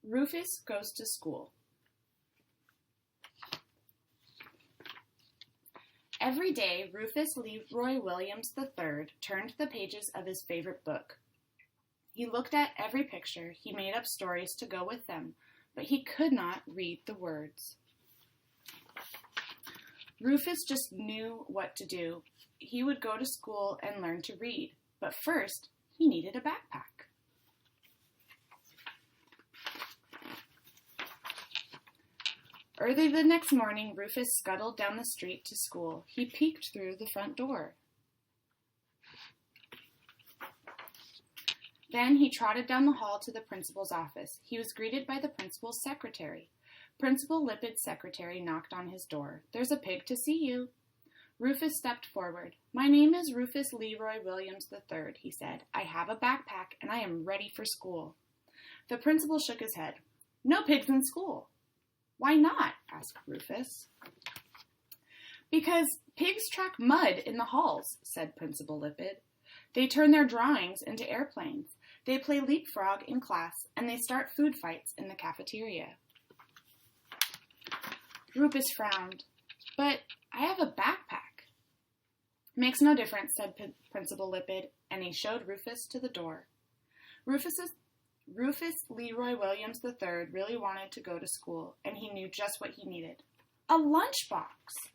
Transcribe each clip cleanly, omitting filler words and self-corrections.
Rufus goes to school. Every day, Rufus Leroy Williams III turned the pages of his favorite book. He looked at every picture, he made up stories to go with them, but he could not read the words. Rufus just knew what to do. He would go to school and learn to read, but first, he needed a backpack. Early the next morning, Rufus scuttled down the street to school. He peeked through the front door. Then he trotted down the hall to the principal's office. He was greeted by the principal's secretary. Principal Lipid's secretary knocked on his door. "There's a pig to see you." Rufus stepped forward. "My name is Rufus Leroy Williams III, he said. "I have a backpack and I am ready for school." The principal shook his head. "No pigs in school." "Why not?" asked Rufus. "Because pigs track mud in the halls," said Principal Lipid. "They turn their drawings into airplanes. They play leapfrog in class, and they start food fights in the cafeteria." Rufus frowned. "But I have a backpack." "Makes no difference," said Principal Lipid, and he showed Rufus to the door. Rufus Leroy Williams III really wanted to go to school, and he knew just what he needed. A lunchbox!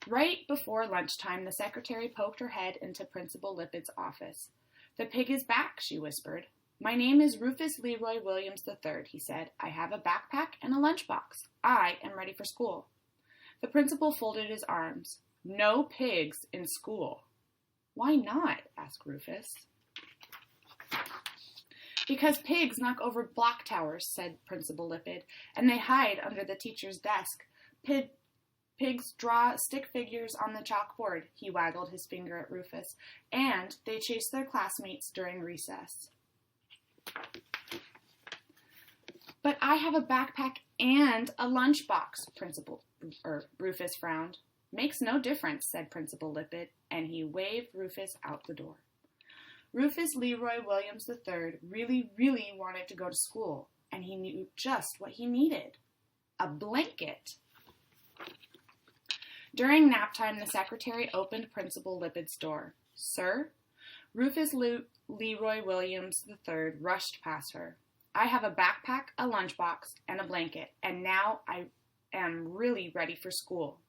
Right before lunchtime, the secretary poked her head into Principal Lipid's office. "The pig is back," she whispered. "My name is Rufus Leroy Williams III, he said. "I have a backpack and a lunchbox. I am ready for school." The principal folded his arms. "No pigs in school." "Why not?" asked Rufus. "Because pigs knock over block towers," said Principal Lipid, "and they hide under the teacher's desk. Pigs draw stick figures on the chalkboard," he waggled his finger at Rufus, "and they chase their classmates during recess." "But I have a backpack and a lunchbox," Rufus frowned. "Makes no difference," said Principal Lipid, and he waved Rufus out the door. Rufus Leroy Williams III really, really wanted to go to school, and he knew just what he needed. A blanket. During nap time, the secretary opened Principal Lipid's door. "Sir?" Rufus Leroy Williams III rushed past her. "I have a backpack, a lunchbox, and a blanket, and now I am really ready for school."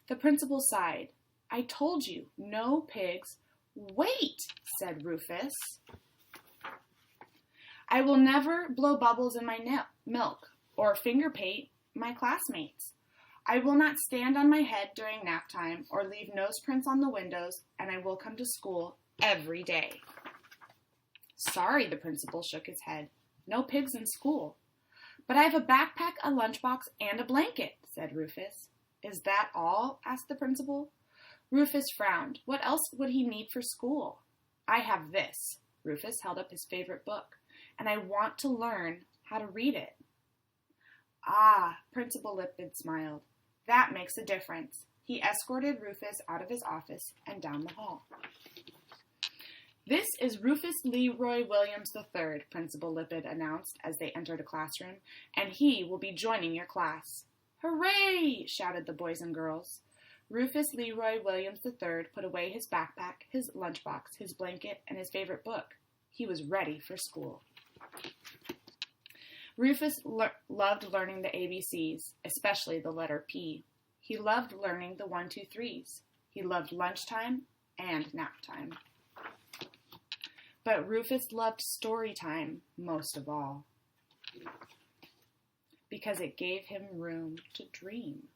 The principal sighed. "I told you, no pigs." "Wait," said Rufus. "I will never blow bubbles in my milk or finger paint my classmates. I will not stand on my head during nap time or leave nose prints on the windows, and I will come to school every day." "Sorry," the principal shook his head. "No pigs in school." "But I have a backpack, a lunchbox, and a blanket," said Rufus. "Is that all?" asked the principal. Rufus frowned. What else would he need for school? "I have this." Rufus held up his favorite book. "And I want to learn how to read it." "Ah," Principal Lipid smiled. "That makes a difference." He escorted Rufus out of his office and down the hall. "This is Rufus Leroy Williams III, Principal Lipid announced as they entered a classroom, "and he will be joining your class." "Hooray!" shouted the boys and girls. Rufus Leroy Williams III put away his backpack, his lunchbox, his blanket, and his favorite book. He was ready for school. Rufus loved learning the ABCs, especially the letter P. He loved learning the 1, 2, 3s. He loved lunchtime and nap time. But Rufus loved story time most of all, because it gave him room to dream.